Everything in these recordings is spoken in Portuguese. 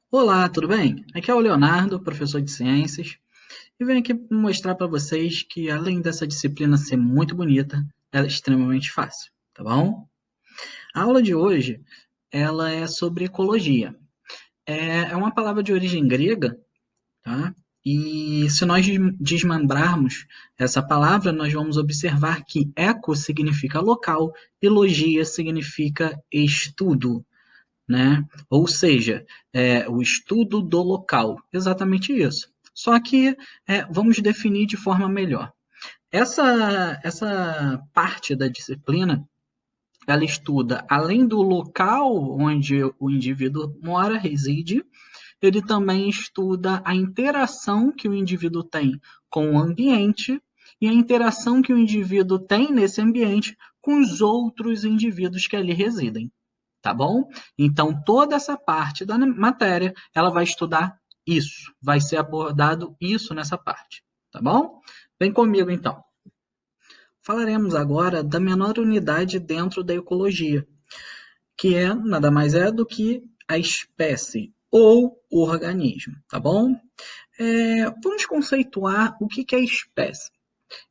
Olá, tudo bem? Aqui é o Leonardo, professor de ciências, e venho aqui mostrar para vocês que, além dessa disciplina ser muito bonita, ela é extremamente fácil, tá bom? A aula de hoje, ela é sobre ecologia. É uma palavra de origem grega, tá? E se nós desmembrarmos essa palavra, nós vamos observar que eco significa local e logia significa estudo, né? Ou seja, o estudo do local, exatamente isso. Só que vamos definir de forma melhor. Essa parte da disciplina, ela estuda, além do local onde o indivíduo mora, reside, ele também estuda a interação que o indivíduo tem com o ambiente e a interação que o indivíduo tem nesse ambiente com os outros indivíduos que ali residem, tá bom? Então, toda essa parte da matéria, ela vai estudar isso, vai ser abordado isso nessa parte, tá bom? Vem comigo, então. Falaremos agora da menor unidade dentro da ecologia, que é nada mais é do que a espécie ou organismo, tá bom? Vamos conceituar o que é espécie.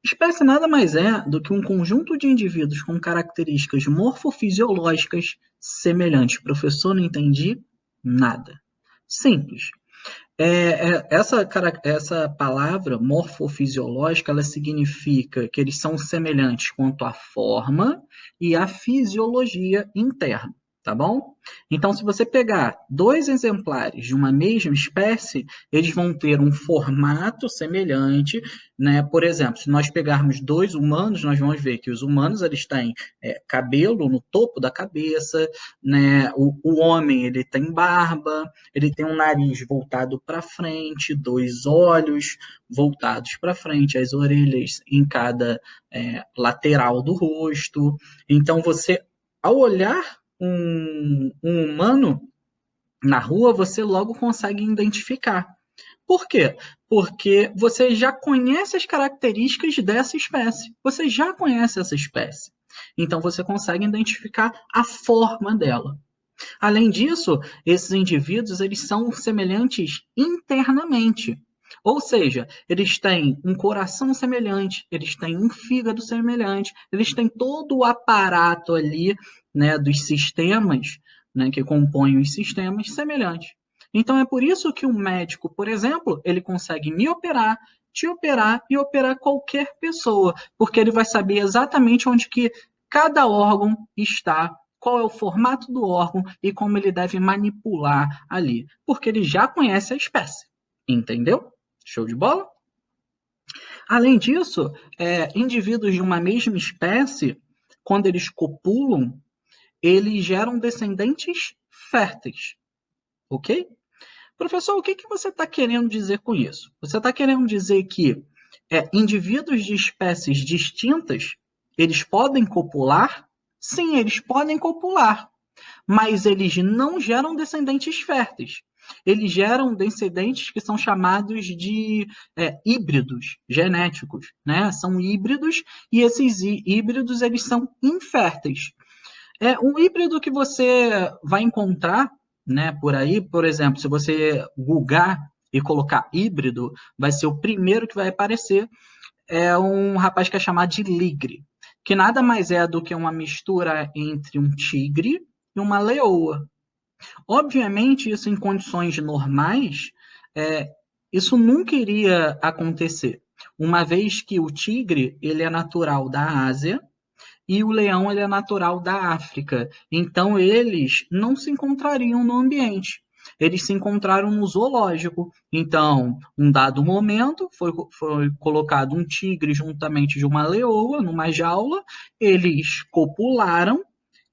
Espécie nada mais é do que um conjunto de indivíduos com características morfofisiológicas semelhantes. Professor, não entendi nada. Simples. Essa palavra morfofisiológica, ela significa que eles são semelhantes quanto à forma e à fisiologia interna, tá bom? Então, se você pegar dois exemplares de uma mesma espécie, eles vão ter um formato semelhante, né? Por exemplo, se nós pegarmos dois humanos, nós vamos ver que os humanos eles têm cabelo no topo da cabeça, né? O homem ele tem barba, ele tem um nariz voltado para frente, dois olhos voltados para frente, as orelhas em cada lateral do rosto. Então, você, ao olhar um humano na rua, você logo consegue identificar. Por quê? Porque você já conhece as características dessa espécie. Você já conhece essa espécie. Então, você consegue identificar a forma dela. Além disso, esses indivíduos eles são semelhantes internamente. Ou seja, eles têm um coração semelhante, eles têm um fígado semelhante, eles têm todo o aparato ali, né, dos sistemas, né, que compõem os sistemas semelhantes. Então é por isso que um médico, por exemplo, ele consegue me operar, te operar e operar qualquer pessoa, porque ele vai saber exatamente onde que cada órgão está, qual é o formato do órgão e como ele deve manipular ali, porque ele já conhece a espécie. Entendeu? Show de bola? Além disso, indivíduos de uma mesma espécie, quando eles copulam, eles geram descendentes férteis, ok? Professor, o que, que você está querendo dizer com isso? Você está querendo dizer que indivíduos de espécies distintas, eles podem copular? Sim, eles podem copular, mas eles não geram descendentes férteis. Eles geram descendentes que são chamados de híbridos genéticos, né? São híbridos e esses híbridos eles são inférteis. Um híbrido que você vai encontrar, né, por aí, por exemplo, se você googar e colocar híbrido, vai ser o primeiro que vai aparecer. É um rapaz que é chamado de ligre, que nada mais é do que uma mistura entre um tigre e uma leoa. Obviamente, isso em condições normais, é, isso nunca iria acontecer, uma vez que o tigre ele é natural da Ásia e o leão ele é natural da África. Então, eles não se encontrariam no ambiente. Eles se encontraram no zoológico. Então, um dado momento, foi colocado um tigre juntamente de uma leoa numa jaula, eles copularam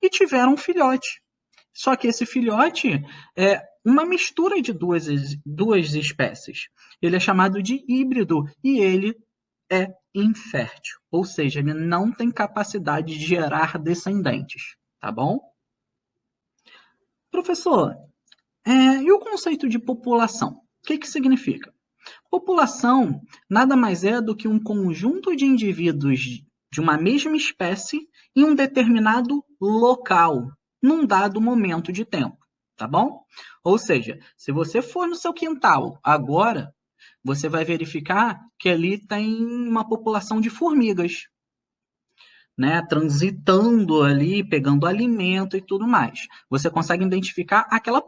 e tiveram um filhote. Só que esse filhote é uma mistura de duas espécies. Ele é chamado de híbrido e ele é infértil, ou seja, ele não tem capacidade de gerar descendentes, tá bom? Professor, e o conceito de população? O que, que significa? População nada mais é do que um conjunto de indivíduos de uma mesma espécie em um determinado local, num dado momento de tempo. tá bom? Ou seja, se você for no seu quintal agora, você vai verificar que ali tem uma população de formigas, né, transitando ali, pegando alimento e tudo mais. Você consegue identificar aquela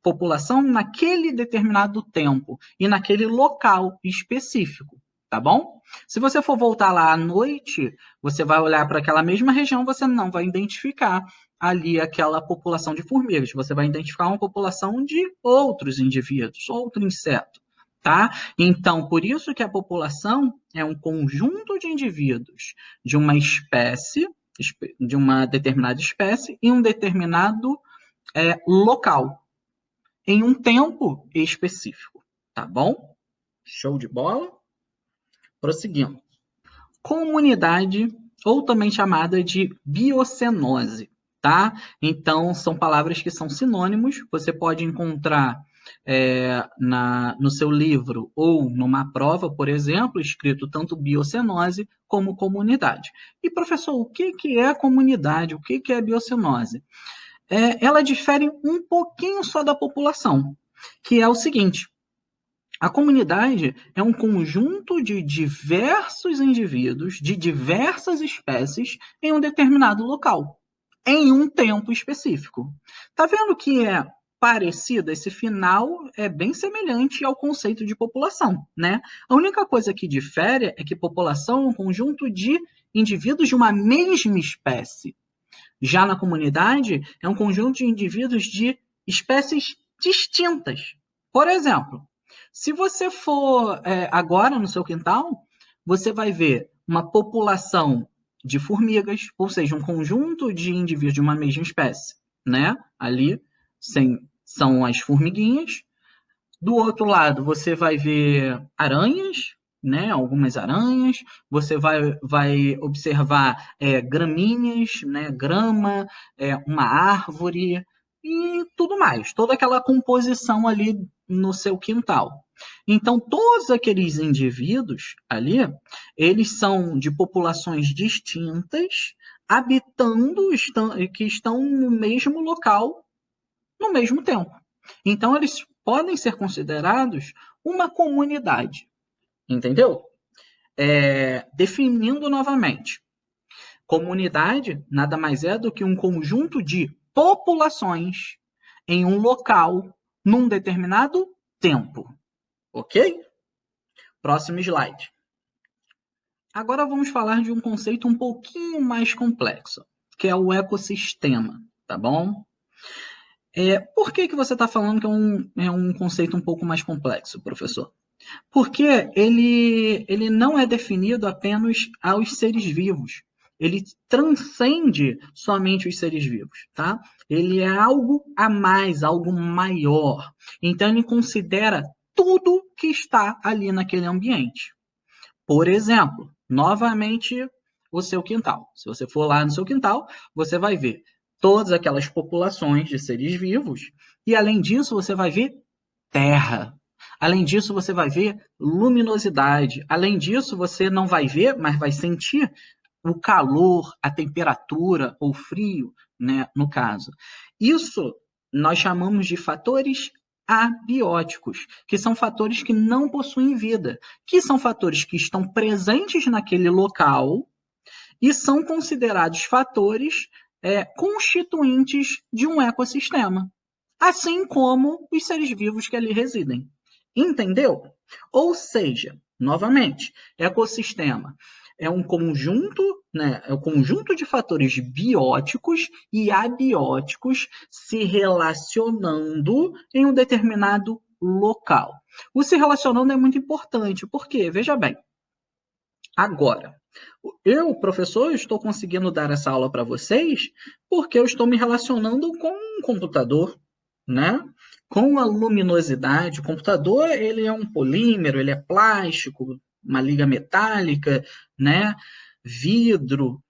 população naquele determinado tempo e naquele local específico, tá bom? Se você for voltar lá à noite, você vai olhar para aquela mesma região, você não vai identificar ali aquela população de formigas, você vai identificar uma população de outros indivíduos, outro inseto, tá? Então, por isso que a população é um conjunto de indivíduos de uma espécie, de uma determinada espécie, em um determinado local, em um tempo específico, tá bom? Show de bola? Prosseguindo. Comunidade, ou também chamada de biocenose, tá? Então, são palavras que são sinônimos, você pode encontrar no seu livro ou numa prova, por exemplo, escrito tanto biocenose como comunidade. E, professor, o que é comunidade? O que é biocenose? Ela difere um pouquinho só da população, que é o seguinte: a comunidade é um conjunto de diversos indivíduos, de diversas espécies, em um determinado local, em um tempo específico. Tá vendo que é parecido? Esse final é bem semelhante ao conceito de população, né? A única coisa que difere é que população é um conjunto de indivíduos de uma mesma espécie. Já na comunidade, é um conjunto de indivíduos de espécies distintas. Por exemplo, se você for agora no seu quintal, você vai ver uma população de formigas, ou seja, um conjunto de indivíduos de uma mesma espécie, né? Ali são as formiguinhas. Do outro lado, você vai ver aranhas, né? Algumas aranhas. Você vai observar gramíneas, né? Grama, uma árvore e tudo mais. Toda aquela composição ali no seu quintal. Então, todos aqueles indivíduos ali, eles são de populações distintas, que estão no mesmo local, no mesmo tempo. Então, eles podem ser considerados uma comunidade, entendeu? Definindo novamente, comunidade nada mais é do que um conjunto de populações em um local, num determinado tempo, ok? Próximo slide. Agora vamos falar de um conceito um pouquinho mais complexo, que é o ecossistema, tá bom? Por que você está falando que é um conceito um pouco mais complexo, professor? Porque ele não é definido apenas aos seres vivos. Ele transcende somente os seres vivos, tá? Ele é algo a mais, algo maior. Então, ele considera tudo que está ali naquele ambiente. Por exemplo, novamente, o seu quintal. Se você for lá no seu quintal, você vai ver todas aquelas populações de seres vivos e, além disso, você vai ver terra. Além disso, você vai ver luminosidade. Além disso, você não vai ver, mas vai sentir o calor, a temperatura ou frio, né, no caso. Isso nós chamamos de fatores abióticos, que são fatores que não possuem vida, que são fatores que estão presentes naquele local e são considerados fatores constituintes de um ecossistema, assim como os seres vivos que ali residem. Entendeu? Ou seja, novamente, ecossistema é um conjunto, né, é um conjunto de fatores bióticos e abióticos se relacionando em um determinado local. O se relacionando é muito importante, porque, veja bem, agora, eu, professor, estou conseguindo dar essa aula para vocês porque eu estou me relacionando com um computador, né? Com a luminosidade. O computador, ele é um polímero, ele é plástico, uma liga metálica, né? Vidro.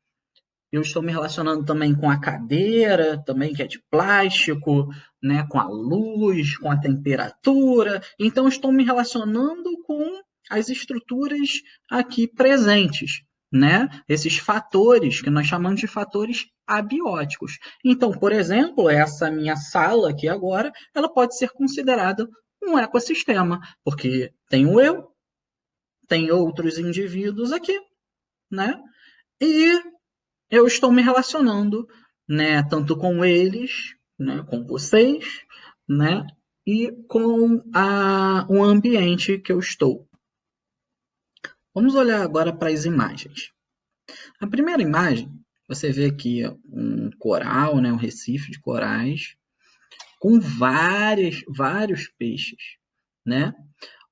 Eu estou me relacionando também com a cadeira, também que é de plástico, né? Com a luz, com a temperatura. Então, estou me relacionando com as estruturas aqui presentes. né, esses fatores que nós chamamos de fatores abióticos. Então, por exemplo, essa minha sala aqui agora, ela pode ser considerada um ecossistema, porque tenho eu, tem outros indivíduos aqui, né? E eu estou me relacionando, né, tanto com eles, né, com vocês, né, e com o ambiente que eu estou. Vamos olhar agora para as imagens. A primeira imagem, você vê aqui um coral, né, um recife de corais, com vários peixes, né?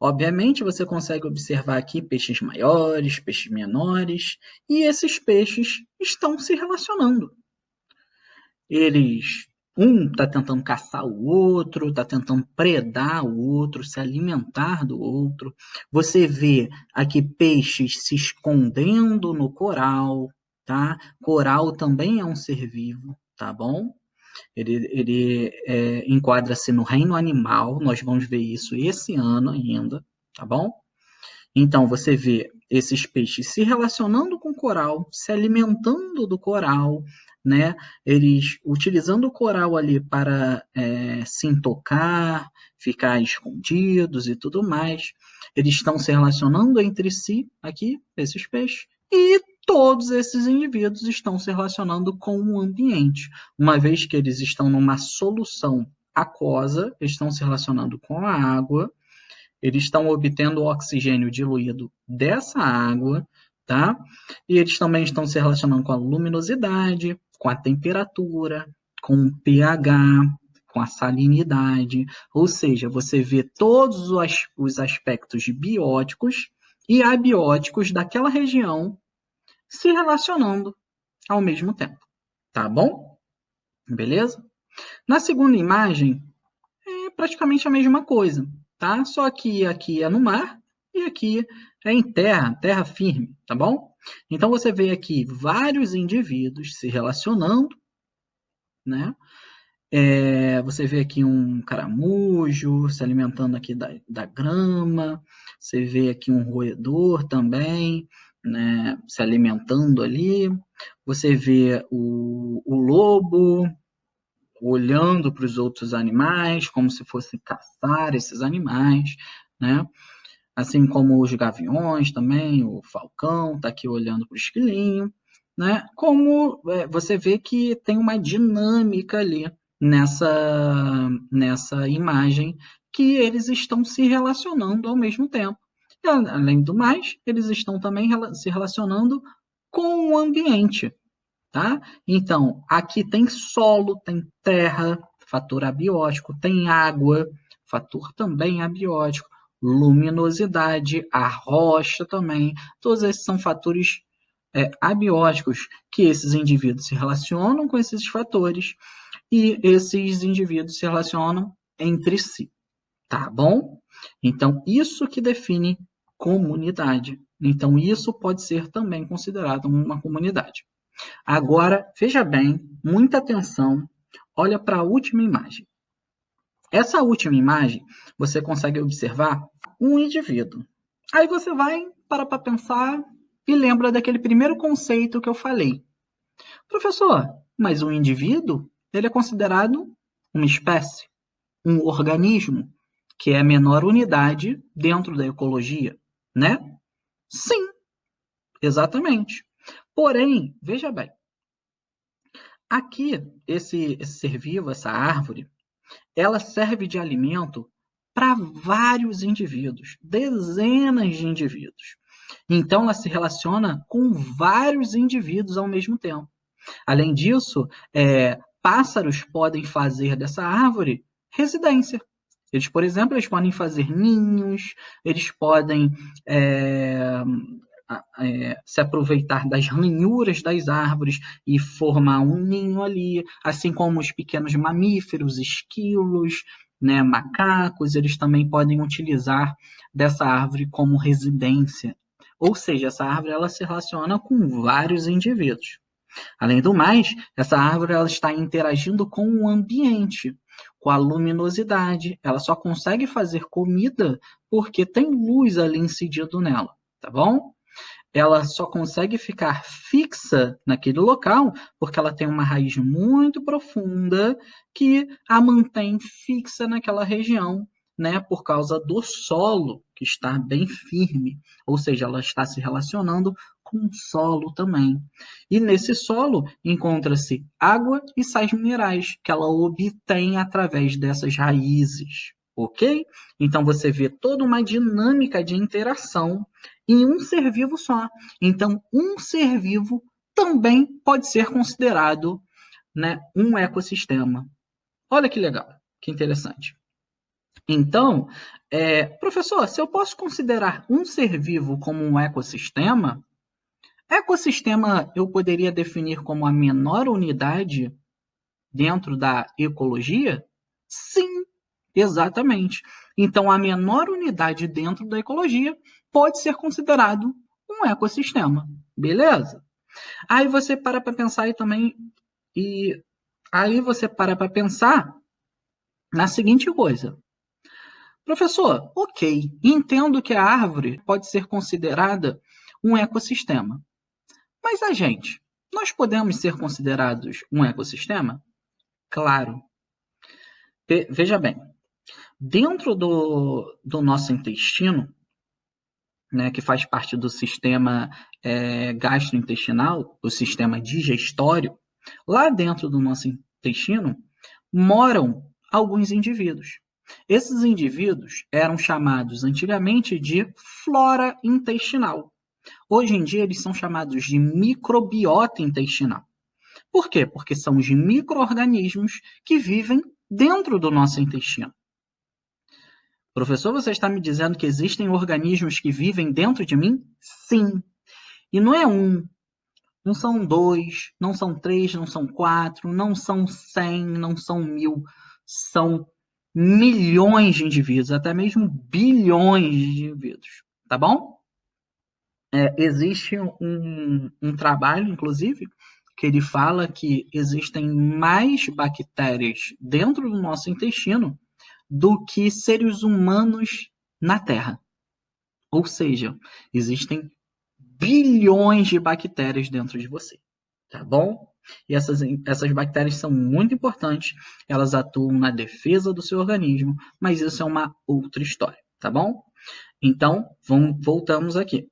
Obviamente, você consegue observar aqui peixes maiores, peixes menores, e esses peixes estão se relacionando. Um está tentando caçar o outro, está tentando predar o outro, se alimentar do outro. Você vê aqui peixes se escondendo no coral, tá? Coral também é um ser vivo, tá bom? Ele enquadra-se no reino animal, nós vamos ver isso esse ano ainda, tá bom? Então, você vê esses peixes se relacionando com o coral, se alimentando do coral, né? Eles utilizando o coral ali para se intocar, ficar escondidos e tudo mais. Eles estão se relacionando entre si, aqui, esses peixes, e todos esses indivíduos estão se relacionando com o ambiente. Uma vez que eles estão numa solução aquosa, eles estão se relacionando com a água, eles estão obtendo o oxigênio diluído dessa água, tá? E eles também estão se relacionando com a luminosidade, com a temperatura, com o pH, com a salinidade. Ou seja, você vê todos os aspectos bióticos e abióticos daquela região se relacionando ao mesmo tempo. Tá bom? Beleza? Na segunda imagem, é praticamente a mesma coisa, tá? Só que aqui é no mar e aqui é em terra, terra firme, tá bom? Então você vê aqui vários indivíduos se relacionando, né? Você vê aqui um caramujo se alimentando aqui da grama, você vê aqui um roedor também, né? Se alimentando ali, você vê o lobo olhando para os outros animais, como se fosse caçar esses animais, né? Assim como os gaviões também, o falcão está aqui olhando para o esquilinho, né? Como você vê que tem uma dinâmica ali nessa imagem que eles estão se relacionando ao mesmo tempo. E, além do mais, eles estão também se relacionando com o ambiente, tá? Então, aqui tem solo, tem terra, fator abiótico, tem água, fator também abiótico, luminosidade, a rocha também, todos esses são fatores abióticos que esses indivíduos se relacionam com esses fatores e esses indivíduos se relacionam entre si, tá bom? Então, isso que define comunidade. Então, isso pode ser também considerado uma comunidade. Agora, veja bem, muita atenção, olha para a última imagem. Essa última imagem, você consegue observar um indivíduo. Aí você vai para pensar e lembra daquele primeiro conceito que eu falei. Professor, mas um indivíduo, ele é considerado uma espécie, um organismo, que é a menor unidade dentro da ecologia, né? Sim, exatamente. Porém, veja bem, aqui, esse ser vivo, essa árvore, ela serve de alimento para vários indivíduos, dezenas de indivíduos. Então, ela se relaciona com vários indivíduos ao mesmo tempo. Além disso, pássaros podem fazer dessa árvore residência. Eles, por exemplo, eles podem fazer ninhos, eles podem se aproveitar das ranhuras das árvores e formar um ninho ali, assim como os pequenos mamíferos, esquilos, né, macacos, eles também podem utilizar dessa árvore como residência. Ou seja, essa árvore ela se relaciona com vários indivíduos. Além do mais, essa árvore ela está interagindo com o ambiente, com a luminosidade. Ela só consegue fazer comida porque tem luz ali incidido nela, tá bom? ela só consegue ficar fixa naquele local porque ela tem uma raiz muito profunda que a mantém fixa naquela região, né, por causa do solo que está bem firme, ou seja, ela está se relacionando com o solo também. E nesse solo encontra-se água e sais minerais que ela obtém através dessas raízes, ok? Então você vê toda uma dinâmica de interação em um ser vivo só. Então, um ser vivo também pode ser considerado, né, um ecossistema. Olha que legal, que interessante. Então, professor, se eu posso considerar um ser vivo como um ecossistema, ecossistema eu poderia definir como a menor unidade dentro da ecologia? Sim, exatamente. Então, a menor unidade dentro da ecologia pode ser considerado um ecossistema, beleza? Aí você para para pensar aí também, e aí você para para pensar na seguinte coisa. Professor, ok, entendo que a árvore pode ser considerada um ecossistema, mas a gente, nós podemos ser considerados um ecossistema? Claro. Veja bem, dentro do nosso intestino, né, que faz parte do sistema gastrointestinal, o sistema digestório, lá dentro do nosso intestino moram alguns indivíduos. Esses indivíduos eram chamados antigamente de flora intestinal. Hoje em dia eles são chamados de microbiota intestinal. Por quê? Porque são os micro-organismos que vivem dentro do nosso intestino. Professor, você está me dizendo que existem organismos que vivem dentro de mim? Sim. E não é um, não são dois, não são três, não são quatro, não são 100, não são 1000. São milhões de indivíduos, até mesmo bilhões de indivíduos. Tá bom? Existe um trabalho, inclusive, que ele fala que existem mais bactérias dentro do nosso intestino do que seres humanos na Terra. Ou seja, existem bilhões de bactérias dentro de você, tá bom? E essas bactérias são muito importantes, elas atuam na defesa do seu organismo, mas isso é uma outra história, tá bom? Então, voltamos aqui.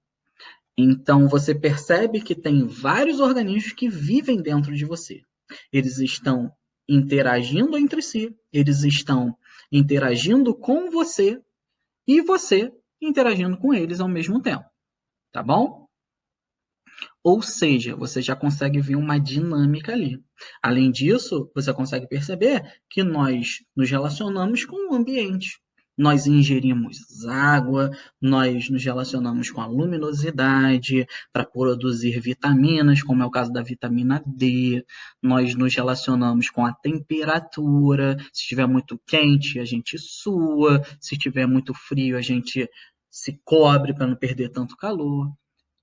Então, você percebe que tem vários organismos que vivem dentro de você. Eles estão interagindo entre si, eles estão interagindo com você e você interagindo com eles ao mesmo tempo, tá bom? Ou seja, você já consegue ver uma dinâmica ali. Além disso, você consegue perceber que nós nos relacionamos com o ambiente. Nós ingerimos água, nós nos relacionamos com a luminosidade para produzir vitaminas, como é o caso da vitamina D. Nós nos relacionamos com a temperatura. Se estiver muito quente, a gente sua. Se estiver muito frio, a gente se cobre para não perder tanto calor.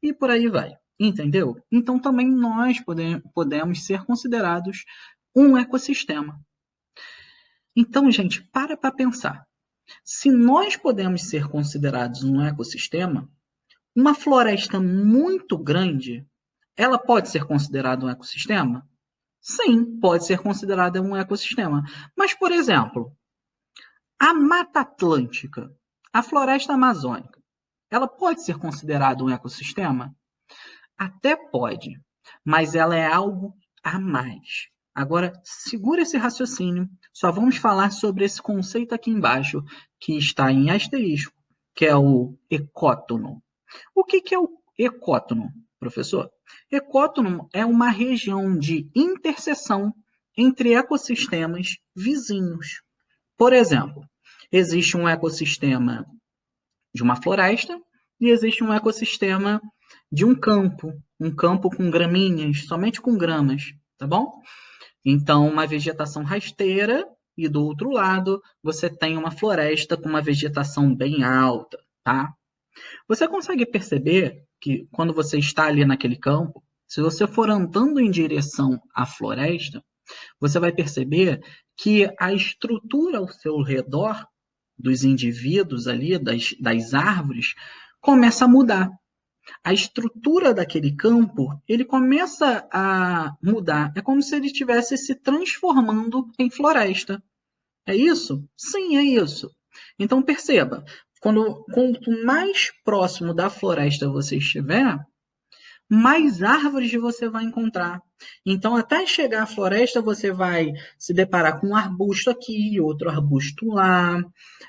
E por aí vai. Entendeu? Então também nós podemos ser considerados um ecossistema. Então, gente, para pensar. Se nós podemos ser considerados um ecossistema, uma floresta muito grande, ela pode ser considerada um ecossistema? Sim, pode ser considerada um ecossistema. Mas, por exemplo, a Mata Atlântica, a floresta amazônica, ela pode ser considerada um ecossistema? Até pode, mas ela é algo a mais. Agora, segura esse raciocínio. Só vamos falar sobre esse conceito aqui embaixo, que está em asterisco, que é o ecótono. O que é o ecótono, professor? Ecótono é uma região de interseção entre ecossistemas vizinhos. Por exemplo, existe um ecossistema de uma floresta e existe um ecossistema de um campo com gramíneas, somente com gramas, tá bom? Então, uma vegetação rasteira e do outro lado você tem uma floresta com uma vegetação bem alta, tá? Você consegue perceber que quando você está ali naquele campo, se você for andando em direção à floresta, você vai perceber que a estrutura ao seu redor dos indivíduos ali, das árvores, começa a mudar. a estrutura daquele campo, ele começa a mudar. É como se ele estivesse se transformando em floresta. É isso? Sim, é isso. Então perceba, quanto mais próximo da floresta você estiver, mais árvores você vai encontrar. Então, até chegar à floresta, você vai se deparar com um arbusto aqui, outro arbusto lá.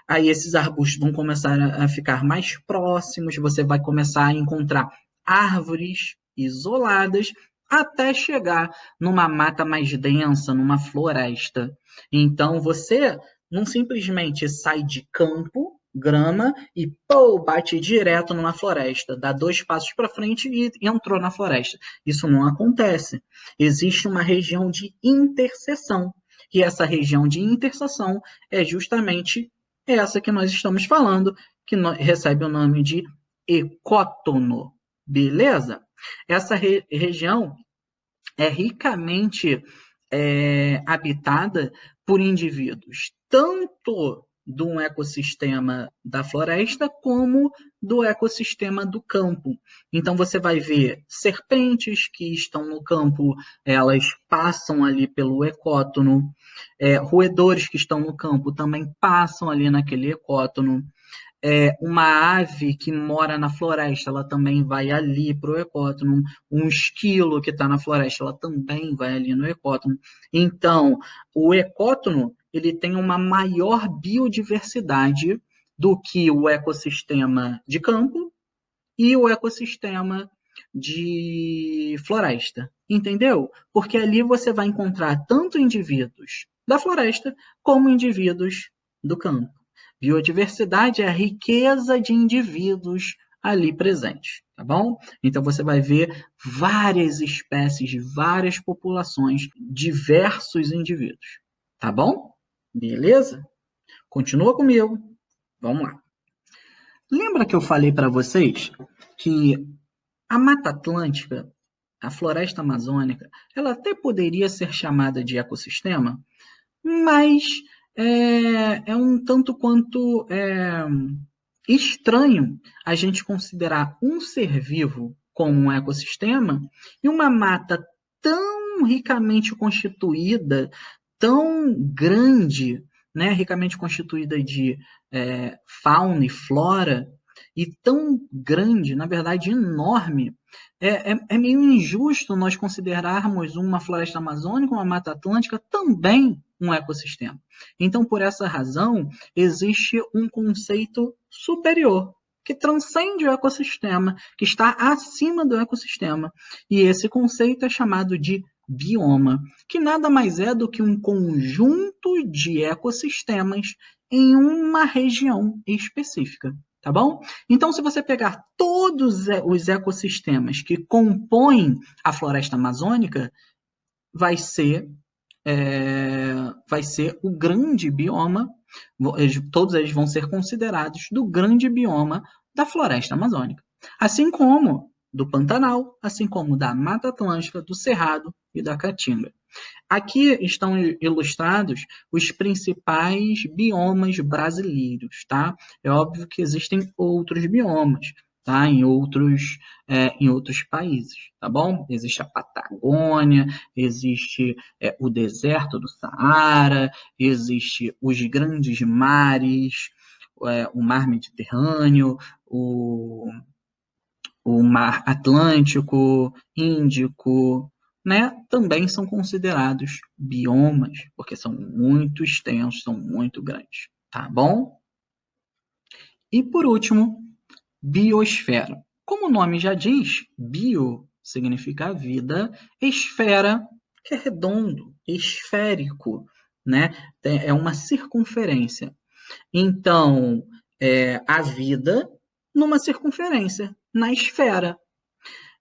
Aí esses arbustos vão começar a ficar mais próximos, você vai começar a encontrar árvores isoladas até chegar numa mata mais densa, numa floresta. Então, você não simplesmente sai de campo, grama, e pô, bate direto numa floresta, dá 2 passos para frente e entrou na floresta. Isso não acontece. Existe uma região de interseção. E essa região de interseção é justamente essa que nós estamos falando, que recebe o nome de ecótono. Beleza? Essa região é ricamente habitada por indivíduos, tanto do ecossistema da floresta como do ecossistema do campo. Então você vai ver serpentes que estão no campo, elas passam ali pelo ecótono, roedores que estão no campo também passam ali naquele ecótono. Uma ave que mora na floresta, ela também vai ali para o ecótono. Um esquilo que está na floresta, ela também vai ali no ecótono. Então, o ecótono ele tem uma maior biodiversidade do que o ecossistema de campo e o ecossistema de floresta. Entendeu? Porque ali você vai encontrar tanto indivíduos da floresta como indivíduos do campo. Biodiversidade é a riqueza de indivíduos ali presentes, tá bom? Então você vai ver várias espécies, várias populações, diversos indivíduos, tá bom? Beleza? Continua comigo. Vamos lá. Lembra que eu falei para vocês que a Mata Atlântica, a floresta amazônica, ela até poderia ser chamada de ecossistema, mas é um tanto quanto estranho a gente considerar um ser vivo como um ecossistema e uma mata tão ricamente constituída, tão grande, né, ricamente constituída de fauna e flora, e tão grande, na verdade enorme, é meio injusto nós considerarmos uma floresta amazônica, uma mata atlântica, também um ecossistema. Então, por essa razão, existe um conceito superior, que transcende o ecossistema, que está acima do ecossistema. E esse conceito é chamado de bioma, que nada mais é do que um conjunto de ecossistemas em uma região específica, tá bom? Então, se você pegar todos os ecossistemas que compõem a floresta amazônica, vai ser o grande bioma, todos eles vão ser considerados do grande bioma da floresta amazônica. Assim como do Pantanal, assim como da Mata Atlântica, do Cerrado e da Caatinga. Aqui estão ilustrados os principais biomas brasileiros, tá? É óbvio que existem outros biomas, tá? Em outros países, tá bom? Existe a Patagônia, existe o deserto do Saara, existe os grandes mares, o mar Mediterrâneo, o mar Atlântico, Índico, né, também são considerados biomas, porque são muito extensos, são muito grandes, tá bom? E por último, biosfera. Como o nome já diz, bio significa vida, esfera, que é redondo, esférico, né? É uma circunferência. Então, a vida numa circunferência, na esfera.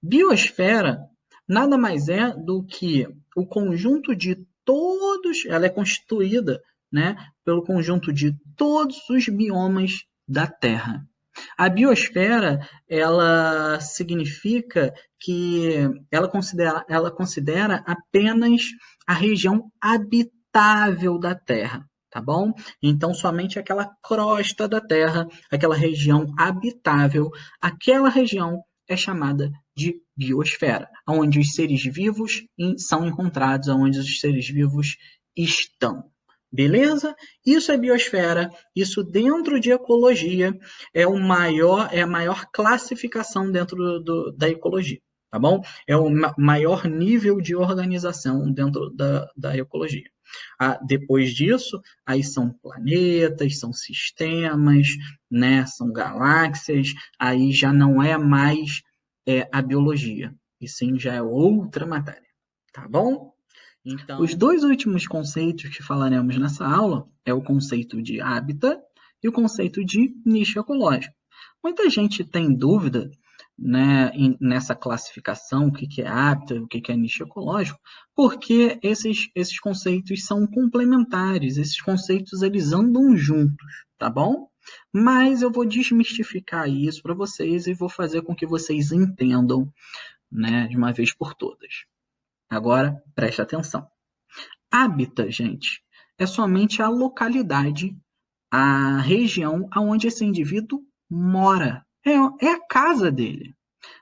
Biosfera nada mais é do que o conjunto de todos, ela é constituída, né, pelo conjunto de todos os biomas da Terra. A biosfera, ela significa que ela considera apenas a região habitável da Terra, tá bom? Então, somente aquela crosta da Terra, aquela região habitável, aquela região é chamada de biosfera, onde os seres vivos são encontrados, onde os seres vivos estão. Beleza? Isso é biosfera, isso dentro de ecologia é a maior classificação dentro da ecologia, tá bom? É o maior nível de organização dentro da ecologia. Depois disso, aí são planetas, são sistemas, né, são galáxias, aí já não é mais a biologia, e sim já é outra matéria, tá bom? Então, os dois últimos conceitos que falaremos nessa aula é o conceito de hábitat e o conceito de nicho ecológico. Muita gente tem dúvida, né, nessa classificação, o que é hábitat, o que é nicho ecológico, porque esses conceitos são complementares, esses conceitos eles andam juntos, tá bom? Mas eu vou desmistificar isso para vocês e vou fazer com que vocês entendam, né, de uma vez por todas. Agora, preste atenção. Hábitat, gente, é somente a localidade, a região onde esse indivíduo mora. É a casa dele.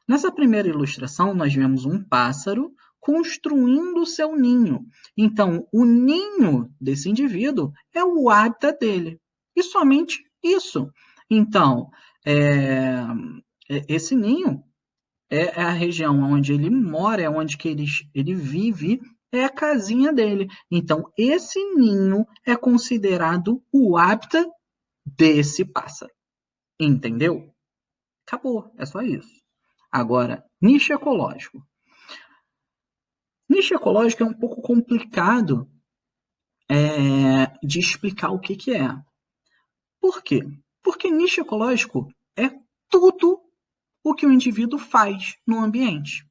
Nessa primeira ilustração, nós vemos um pássaro construindo o seu ninho. Então, o ninho desse indivíduo é o hábitat dele. E somente isso. Então, esse ninho é a região onde ele mora, é onde que ele vive, é a casinha dele. Então, esse ninho é considerado o hábitat desse pássaro. Entendeu? Acabou, é só isso. Agora, nicho ecológico. Nicho ecológico é um pouco complicado de explicar o que é. Por quê? Porque nicho ecológico é tudo o que o indivíduo faz no ambiente.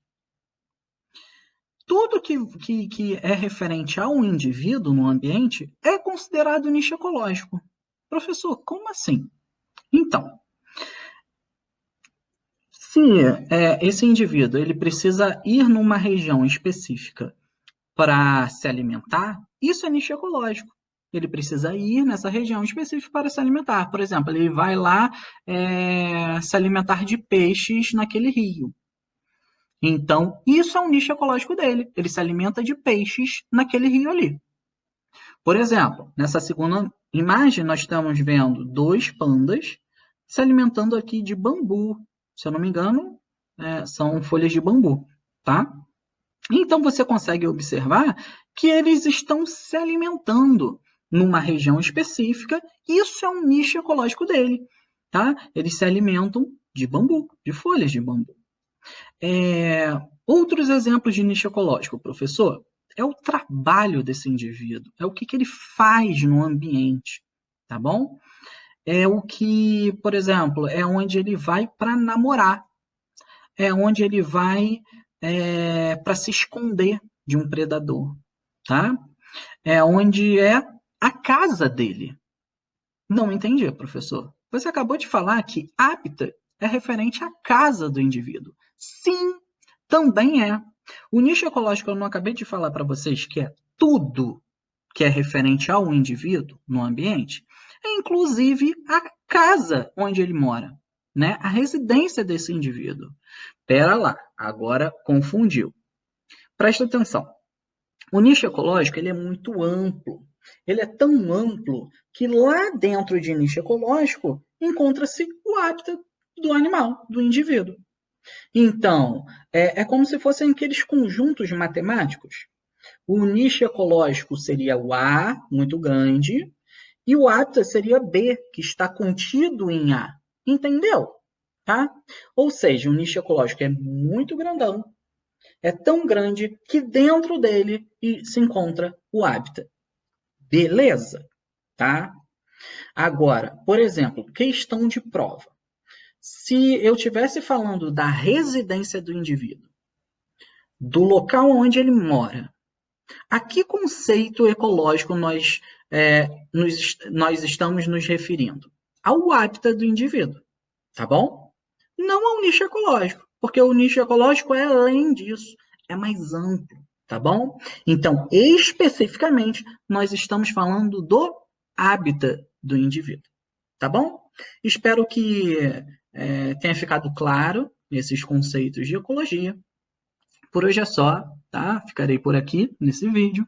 Tudo que é referente ao indivíduo no ambiente é considerado nicho ecológico. Professor, como assim? Então, se esse indivíduo ele precisa ir numa região específica para se alimentar, isso é nicho ecológico. Ele precisa ir nessa região específica para se alimentar. Por exemplo, ele vai lá se alimentar de peixes naquele rio. Então, isso é um nicho ecológico dele. Ele se alimenta de peixes naquele rio ali. Por exemplo, nessa segunda imagem, nós estamos vendo dois pandas se alimentando aqui de bambu. Se eu não me engano, são folhas de bambu, tá? Então, você consegue observar que eles estão se alimentando numa região específica. Isso é um nicho ecológico dele, tá? Eles se alimentam de bambu, de folhas de bambu. Outros exemplos de nicho ecológico, professor, é o trabalho desse indivíduo, é o que ele faz no ambiente, tá bom? É o que, por exemplo, é onde ele vai para namorar, é onde ele vai para se esconder de um predador, tá? É onde é a casa dele. Não entendi, professor. Você acabou de falar que hábitat é referente à casa do indivíduo. Sim, também é. O nicho ecológico, eu não acabei de falar para vocês que é tudo que é referente ao indivíduo no ambiente, é inclusive a casa onde ele mora, né? A residência desse indivíduo. Pera lá, agora confundiu. Presta atenção. O nicho ecológico ele é muito amplo. Ele é tão amplo que lá dentro de nicho ecológico encontra-se o hábitat do animal, do indivíduo. Então, é como se fossem aqueles conjuntos matemáticos. O nicho ecológico seria o A, muito grande, e o hábitat seria B, que está contido em A. Entendeu? Tá? Ou seja, o nicho ecológico é muito grandão, é tão grande que dentro dele se encontra o hábitat. Beleza? Tá? Agora, por exemplo, questão de prova. Se eu estivesse falando da residência do indivíduo, do local onde ele mora, a que conceito ecológico nós estamos nos referindo? Ao hábitat do indivíduo, tá bom? Não ao nicho ecológico, porque o nicho ecológico é além disso, é mais amplo, tá bom? Então, especificamente, nós estamos falando do hábitat do indivíduo, tá bom? Espero que tenha ficado claro, esses conceitos de ecologia. Por hoje é só, tá? Ficarei por aqui nesse vídeo.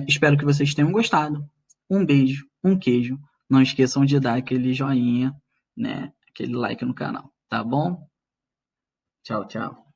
Espero que vocês tenham gostado. Um beijo, um queijo. Não esqueçam de dar aquele joinha, né? Aquele like no canal, tá bom? Tchau, tchau.